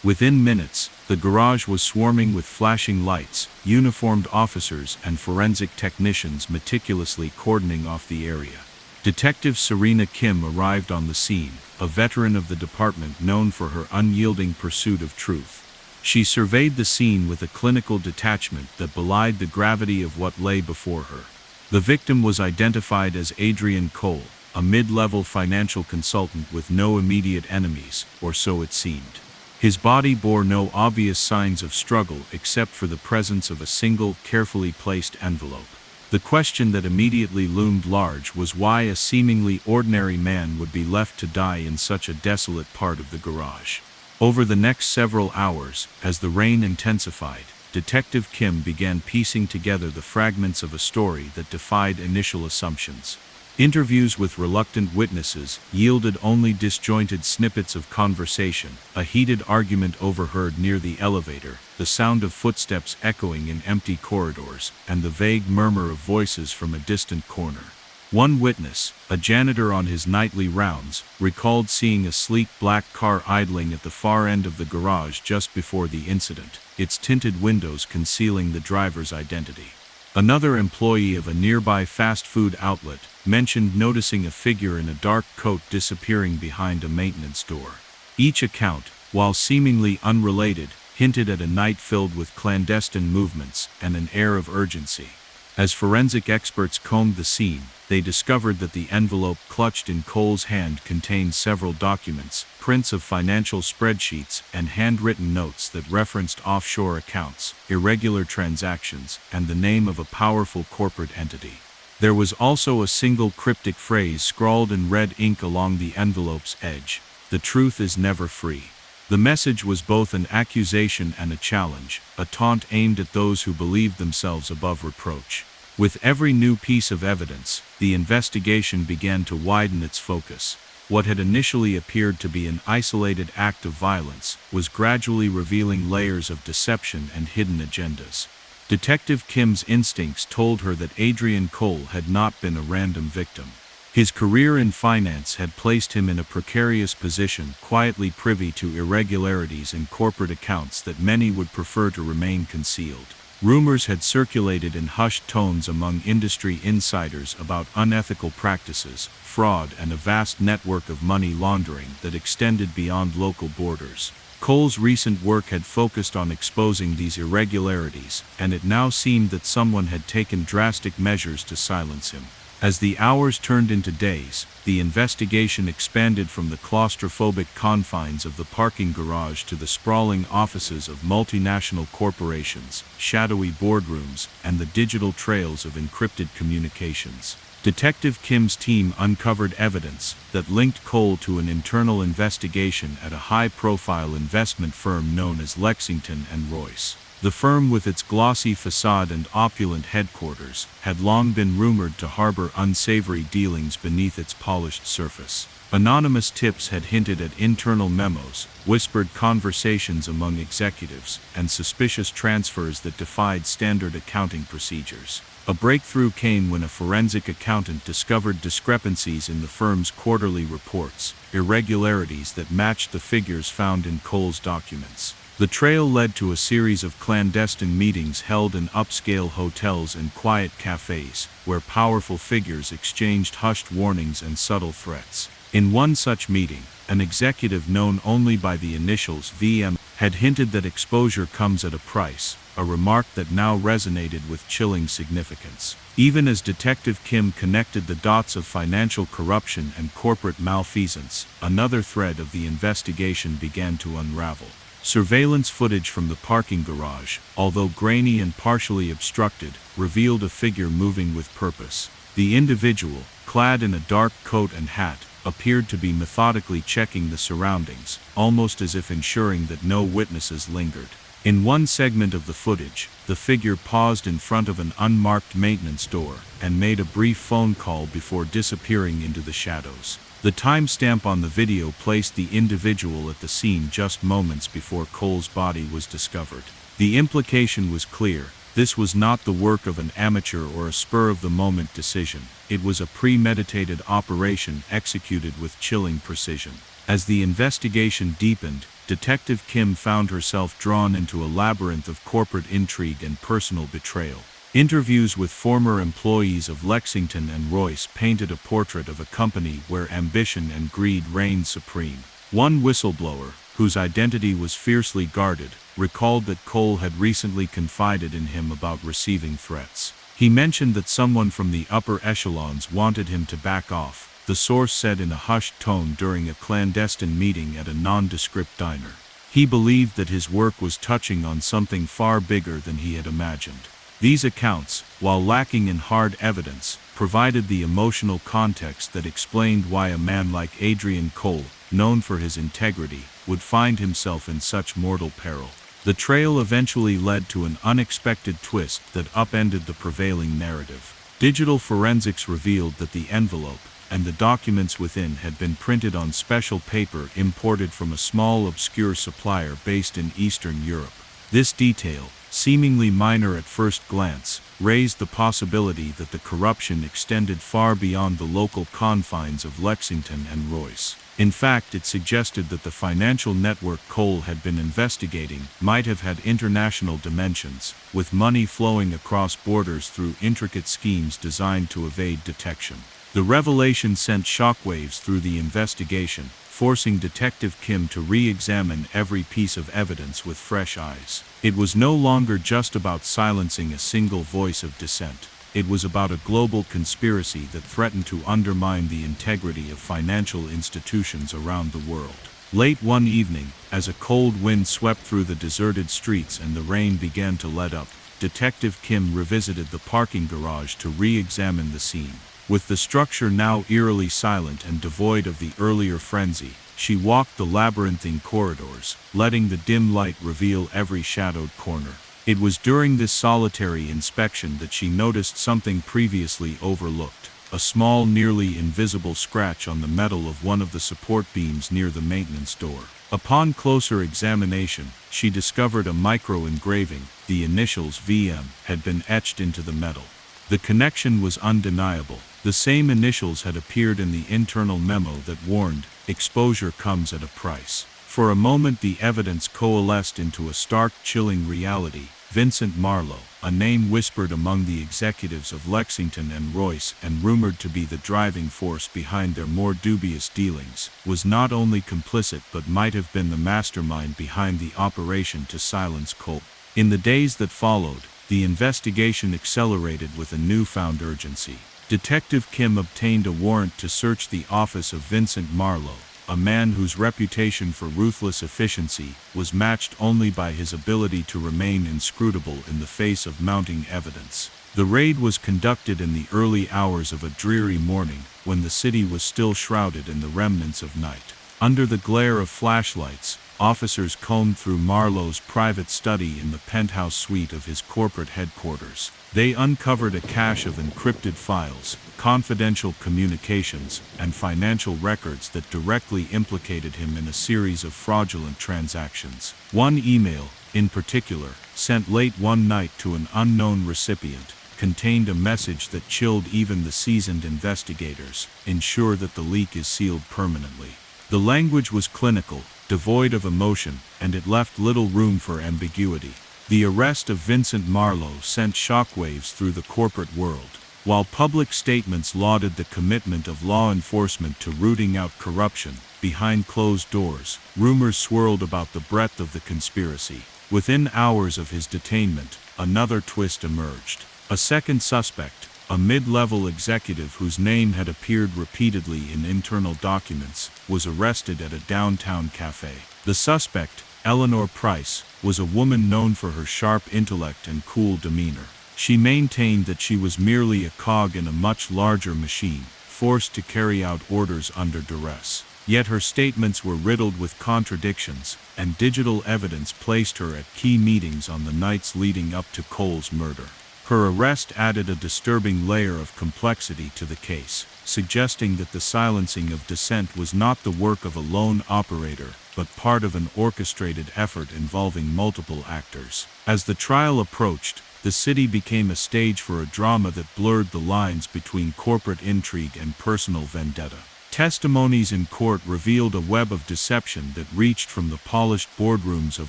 Within minutes, the garage was swarming with flashing lights, uniformed officers and forensic technicians meticulously cordoning off the area. Detective Serena Kim arrived on the scene, a veteran of the department known for her unyielding pursuit of truth. She surveyed the scene with a clinical detachment that belied the gravity of what lay before her. The victim was identified as Adrian Cole, a mid-level financial consultant with no immediate enemies, or so it seemed. His body bore no obvious signs of struggle except for the presence of a single, carefully placed envelope. The question that immediately loomed large was why a seemingly ordinary man would be left to die in such a desolate part of the garage. Over the next several hours, as the rain intensified, Detective Kim began piecing together the fragments of a story that defied initial assumptions. Interviews with reluctant witnesses yielded only disjointed snippets of conversation, a heated argument overheard near the elevator, the sound of footsteps echoing in empty corridors, and the vague murmur of voices from a distant corner. One witness, a janitor on his nightly rounds, recalled seeing a sleek black car idling at the far end of the garage just before the incident, its tinted windows concealing the driver's identity. Another employee of a nearby fast food outlet mentioned noticing a figure in a dark coat disappearing behind a maintenance door. Each account, while seemingly unrelated, hinted at a night filled with clandestine movements and an air of urgency. As forensic experts combed the scene, they discovered that the envelope clutched in Cole's hand contained several documents, prints of financial spreadsheets, and handwritten notes that referenced offshore accounts, irregular transactions, and the name of a powerful corporate entity. There was also a single cryptic phrase scrawled in red ink along the envelope's edge: "The truth is never free." The message was both an accusation and a challenge, a taunt aimed at those who believed themselves above reproach. With every new piece of evidence, the investigation began to widen its focus. What had initially appeared to be an isolated act of violence was gradually revealing layers of deception and hidden agendas. Detective Kim's instincts told her that Adrian Cole had not been a random victim. His career in finance had placed him in a precarious position, quietly privy to irregularities in corporate accounts that many would prefer to remain concealed. Rumors had circulated in hushed tones among industry insiders about unethical practices, fraud, and a vast network of money laundering that extended beyond local borders. Cole's recent work had focused on exposing these irregularities, and it now seemed that someone had taken drastic measures to silence him. As the hours turned into days, the investigation expanded from the claustrophobic confines of the parking garage to the sprawling offices of multinational corporations, shadowy boardrooms, and the digital trails of encrypted communications. Detective Kim's team uncovered evidence that linked Cole to an internal investigation at a high-profile investment firm known as Lexington & Royce. The firm, with its glossy facade and opulent headquarters, had long been rumored to harbor unsavory dealings beneath its polished surface. Anonymous tips had hinted at internal memos, whispered conversations among executives, and suspicious transfers that defied standard accounting procedures. A breakthrough came when a forensic accountant discovered discrepancies in the firm's quarterly reports, irregularities that matched the figures found in Cole's documents. The trail led to a series of clandestine meetings held in upscale hotels and quiet cafes, where powerful figures exchanged hushed warnings and subtle threats. In one such meeting, an executive known only by the initials VM had hinted that exposure comes at a price, a remark that now resonated with chilling significance. Even as Detective Kim connected the dots of financial corruption and corporate malfeasance, another thread of the investigation began to unravel. Surveillance footage from the parking garage, although grainy and partially obstructed, revealed a figure moving with purpose. The individual, clad in a dark coat and hat, appeared to be methodically checking the surroundings, almost as if ensuring that no witnesses lingered. In one segment of the footage, the figure paused in front of an unmarked maintenance door and made a brief phone call before disappearing into the shadows. The timestamp on the video placed the individual at the scene just moments before Cole's body was discovered. The implication was clear: this was not the work of an amateur or a spur-of-the-moment decision. It was a premeditated operation executed with chilling precision. As the investigation deepened, Detective Kim found herself drawn into a labyrinth of corporate intrigue and personal betrayal. Interviews with former employees of Lexington & Royce painted a portrait of a company where ambition and greed reigned supreme. One whistleblower, whose identity was fiercely guarded, recalled that Cole had recently confided in him about receiving threats. He mentioned that someone from the upper echelons wanted him to back off, the source said in a hushed tone during a clandestine meeting at a nondescript diner. He believed that his work was touching on something far bigger than he had imagined. These accounts, while lacking in hard evidence, provided the emotional context that explained why a man like Adrian Cole, known for his integrity, would find himself in such mortal peril. The trail eventually led to an unexpected twist that upended the prevailing narrative. Digital forensics revealed that the envelope and the documents within had been printed on special paper imported from a small obscure supplier based in Eastern Europe. This detail, seemingly minor at first glance, raised the possibility that the corruption extended far beyond the local confines of Lexington & Royce. In fact, it suggested that the financial network Cole had been investigating might have had international dimensions, with money flowing across borders through intricate schemes designed to evade detection. The revelation sent shockwaves through the investigation, forcing Detective Kim to re-examine every piece of evidence with fresh eyes. It was no longer just about silencing a single voice of dissent. It was about a global conspiracy that threatened to undermine the integrity of financial institutions around the world. Late one evening, as a cold wind swept through the deserted streets and the rain began to let up, Detective Kim revisited the parking garage to re-examine the scene. With the structure now eerily silent and devoid of the earlier frenzy, she walked the labyrinthine corridors, letting the dim light reveal every shadowed corner. It was during this solitary inspection that she noticed something previously overlooked: a small, nearly invisible scratch on the metal of one of the support beams near the maintenance door. Upon closer examination, she discovered a micro-engraving. The initials VM had been etched into the metal. The connection was undeniable. The same initials had appeared in the internal memo that warned, "Exposure comes at a price." For a moment the evidence coalesced into a stark, chilling reality. Vincent Marlowe, a name whispered among the executives of Lexington and Royce and rumored to be the driving force behind their more dubious dealings, was not only complicit but might have been the mastermind behind the operation to silence Cole. In the days that followed, the investigation accelerated with a newfound urgency. Detective Kim obtained a warrant to search the office of Vincent Marlowe, a man whose reputation for ruthless efficiency was matched only by his ability to remain inscrutable in the face of mounting evidence. The raid was conducted in the early hours of a dreary morning, when the city was still shrouded in the remnants of night. Under the glare of flashlights, officers combed through Marlowe's private study in the penthouse suite of his corporate headquarters. They uncovered a cache of encrypted files, confidential communications, and financial records that directly implicated him in a series of fraudulent transactions. One email, in particular, sent late one night to an unknown recipient, contained a message that chilled even the seasoned investigators: "Ensure that the leak is sealed permanently." The language was clinical, devoid of emotion, and it left little room for ambiguity. The arrest of Vincent Marlowe sent shockwaves through the corporate world. While public statements lauded the commitment of law enforcement to rooting out corruption, behind closed doors, rumors swirled about the breadth of the conspiracy. Within hours of his detainment, another twist emerged. A second suspect, a mid-level executive whose name had appeared repeatedly in internal documents, was arrested at a downtown cafe. The suspect, Eleanor Price, was a woman known for her sharp intellect and cool demeanor. She maintained that she was merely a cog in a much larger machine, forced to carry out orders under duress. Yet her statements were riddled with contradictions, and digital evidence placed her at key meetings on the nights leading up to Cole's murder. Her arrest added a disturbing layer of complexity to the case, suggesting that the silencing of dissent was not the work of a lone operator, but part of an orchestrated effort involving multiple actors. As the trial approached, the city became a stage for a drama that blurred the lines between corporate intrigue and personal vendetta. Testimonies in court revealed a web of deception that reached from the polished boardrooms of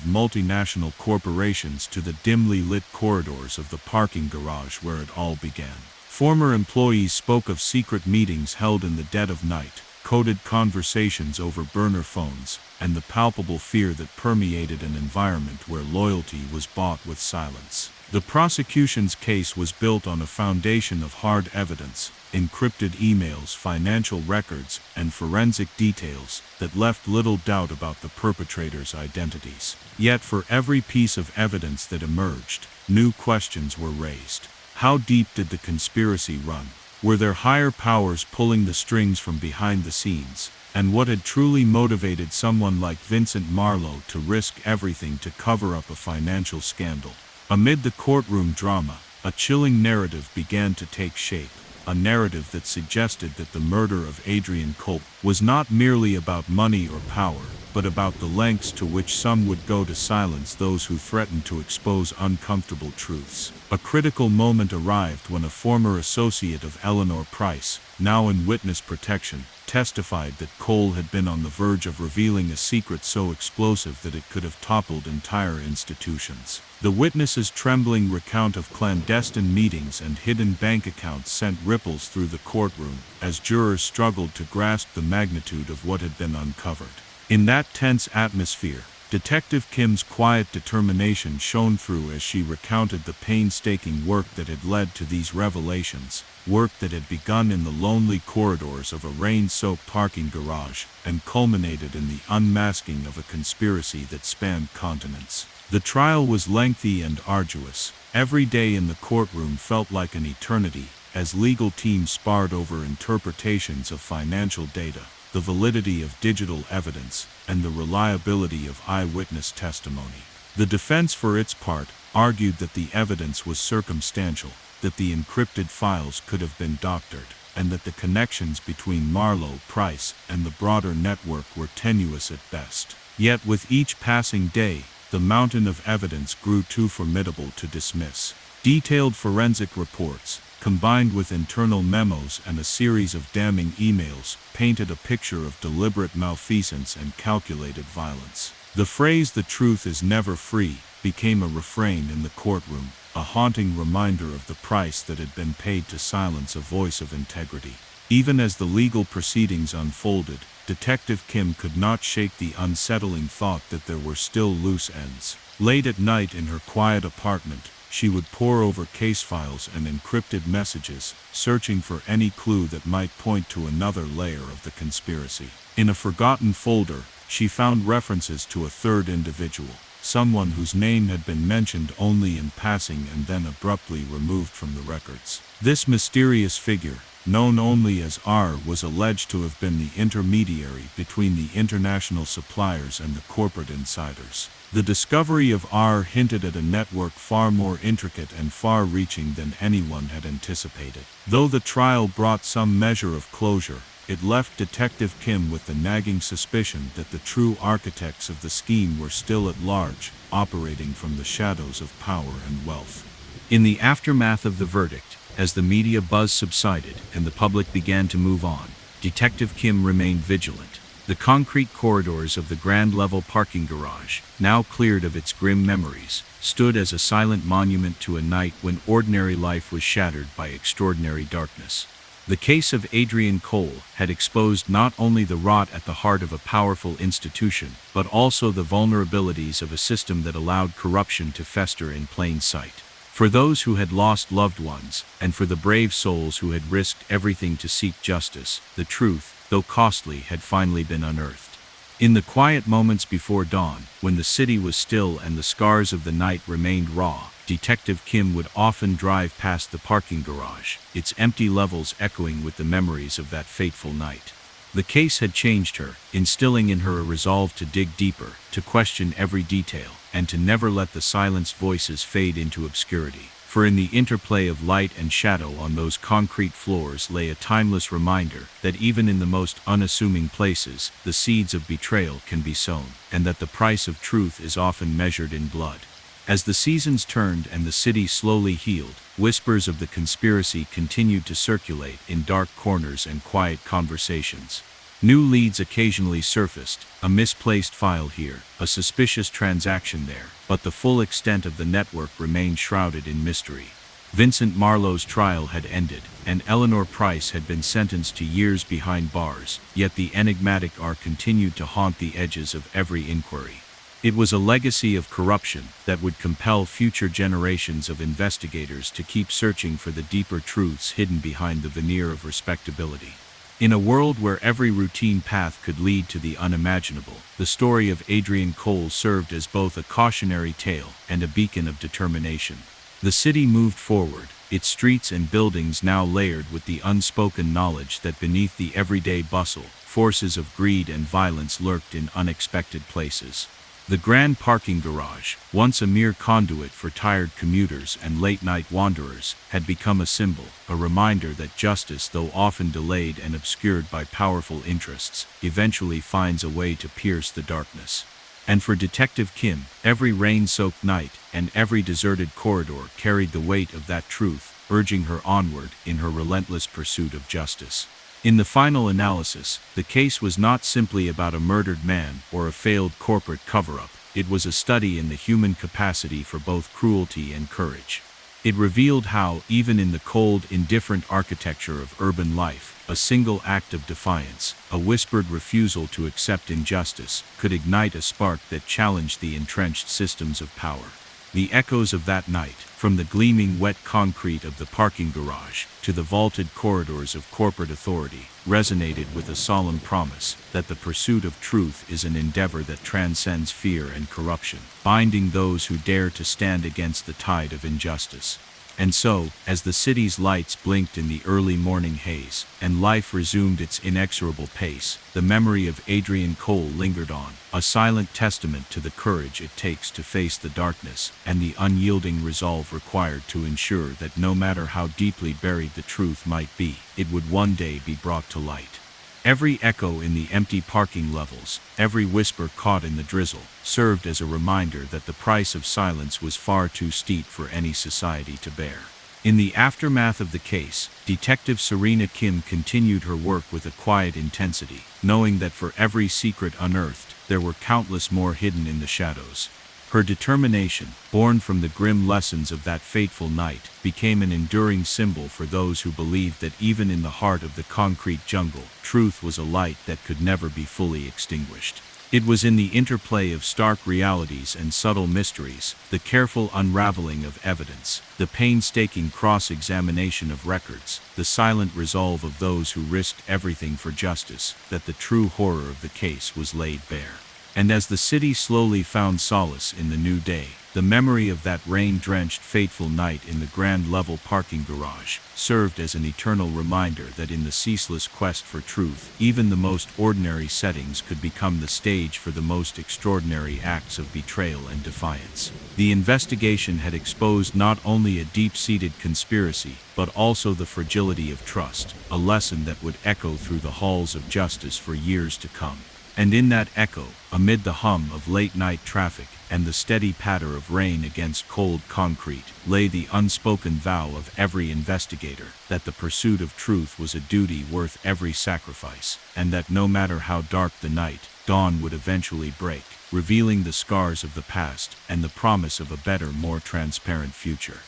multinational corporations to the dimly lit corridors of the parking garage where it all began. Former employees spoke of secret meetings held in the dead of night, coded conversations over burner phones, and the palpable fear that permeated an environment where loyalty was bought with silence. The prosecution's case was built on a foundation of hard evidence, encrypted emails, financial records, and forensic details that left little doubt about the perpetrators' identities. Yet for every piece of evidence that emerged, new questions were raised. How deep did the conspiracy run? Were there higher powers pulling the strings from behind the scenes? And what had truly motivated someone like Vincent Marlowe to risk everything to cover up a financial scandal? Amid the courtroom drama, a chilling narrative began to take shape. A narrative that suggested that the murder of Adrian Culp was not merely about money or power, but about the lengths to which some would go to silence those who threatened to expose uncomfortable truths. A critical moment arrived when a former associate of Eleanor Price, now in witness protection, testified that Cole had been on the verge of revealing a secret so explosive that it could have toppled entire institutions. The witness's trembling recount of clandestine meetings and hidden bank accounts sent ripples through the courtroom as jurors struggled to grasp the magnitude of what had been uncovered. In that tense atmosphere, Detective Kim's quiet determination shone through as she recounted the painstaking work that had led to these revelations, work that had begun in the lonely corridors of a rain-soaked parking garage and culminated in the unmasking of a conspiracy that spanned continents. The trial was lengthy and arduous. Every day in the courtroom felt like an eternity, as legal teams sparred over interpretations of financial data, the validity of digital evidence, and the reliability of eyewitness testimony. The defense, for its part, argued that the evidence was circumstantial, that the encrypted files could have been doctored, and that the connections between Marlowe, Price, and the broader network were tenuous at best. Yet with each passing day, the mountain of evidence grew too formidable to dismiss. Detailed forensic reports, combined with internal memos and a series of damning emails, painted a picture of deliberate malfeasance and calculated violence. The phrase "the truth is never free" became a refrain in the courtroom, a haunting reminder of the price that had been paid to silence a voice of integrity. Even as the legal proceedings unfolded, Detective Kim could not shake the unsettling thought that there were still loose ends. Late at night in her quiet apartment, she would pore over case files and encrypted messages, searching for any clue that might point to another layer of the conspiracy. In a forgotten folder, she found references to a third individual, someone whose name had been mentioned only in passing and then abruptly removed from the records. This mysterious figure, known only as R, was alleged to have been the intermediary between the international suppliers and the corporate insiders. The discovery of R hinted at a network far more intricate and far-reaching than anyone had anticipated. Though the trial brought some measure of closure, it left Detective Kim with the nagging suspicion that the true architects of the scheme were still at large, operating from the shadows of power and wealth. In the aftermath of the verdict, as the media buzz subsided and the public began to move on, Detective Kim remained vigilant. The concrete corridors of the grand-level parking garage, now cleared of its grim memories, stood as a silent monument to a night when ordinary life was shattered by extraordinary darkness. The case of Adrian Cole had exposed not only the rot at the heart of a powerful institution, but also the vulnerabilities of a system that allowed corruption to fester in plain sight. For those who had lost loved ones, and for the brave souls who had risked everything to seek justice, the truth, though costly, had finally been unearthed. In the quiet moments before dawn, when the city was still and the scars of the night remained raw, Detective Kim would often drive past the parking garage, its empty levels echoing with the memories of that fateful night. The case had changed her, instilling in her a resolve to dig deeper, to question every detail, and to never let the silenced voices fade into obscurity. For in the interplay of light and shadow on those concrete floors lay a timeless reminder that even in the most unassuming places, the seeds of betrayal can be sown, and that the price of truth is often measured in blood. As the seasons turned and the city slowly healed, whispers of the conspiracy continued to circulate in dark corners and quiet conversations. New leads occasionally surfaced, a misplaced file here, a suspicious transaction there, but the full extent of the network remained shrouded in mystery. Vincent Marlowe's trial had ended, and Eleanor Price had been sentenced to years behind bars, yet the enigmatic R continued to haunt the edges of every inquiry. It was a legacy of corruption that would compel future generations of investigators to keep searching for the deeper truths hidden behind the veneer of respectability. In a world where every routine path could lead to the unimaginable, the story of Adrian Cole served as both a cautionary tale and a beacon of determination. The city moved forward, its streets and buildings now layered with the unspoken knowledge that beneath the everyday bustle, forces of greed and violence lurked in unexpected places. The grand parking garage, once a mere conduit for tired commuters and late-night wanderers, had become a symbol, a reminder that justice, though often delayed and obscured by powerful interests, eventually finds a way to pierce the darkness. And for Detective Kim, every rain-soaked night and every deserted corridor carried the weight of that truth, urging her onward in her relentless pursuit of justice. In the final analysis, the case was not simply about a murdered man or a failed corporate cover-up. It was a study in the human capacity for both cruelty and courage. It revealed how, even in the cold, indifferent architecture of urban life, a single act of defiance, a whispered refusal to accept injustice, could ignite a spark that challenged the entrenched systems of power. The echoes of that night, from the gleaming wet concrete of the parking garage to the vaulted corridors of corporate authority, resonated with a solemn promise that the pursuit of truth is an endeavor that transcends fear and corruption, binding those who dare to stand against the tide of injustice. And so, as the city's lights blinked in the early morning haze, and life resumed its inexorable pace, the memory of Adrian Cole lingered on, a silent testament to the courage it takes to face the darkness and the unyielding resolve required to ensure that no matter how deeply buried the truth might be, it would one day be brought to light. Every echo in the empty parking levels, every whisper caught in the drizzle, served as a reminder that the price of silence was far too steep for any society to bear. In the aftermath of the case, Detective Serena Kim continued her work with a quiet intensity, knowing that for every secret unearthed, there were countless more hidden in the shadows. Her determination, born from the grim lessons of that fateful night, became an enduring symbol for those who believed that even in the heart of the concrete jungle, truth was a light that could never be fully extinguished. It was in the interplay of stark realities and subtle mysteries, the careful unraveling of evidence, the painstaking cross-examination of records, the silent resolve of those who risked everything for justice, that the true horror of the case was laid bare. And as the city slowly found solace in the new day, the memory of that rain-drenched fateful night in the grand level parking garage served as an eternal reminder that in the ceaseless quest for truth, even the most ordinary settings could become the stage for the most extraordinary acts of betrayal and defiance. The investigation had exposed not only a deep-seated conspiracy, but also the fragility of trust, a lesson that would echo through the halls of justice for years to come. And in that echo, amid the hum of late-night traffic and the steady patter of rain against cold concrete, lay the unspoken vow of every investigator that the pursuit of truth was a duty worth every sacrifice, and that no matter how dark the night, dawn would eventually break, revealing the scars of the past and the promise of a better, more transparent future.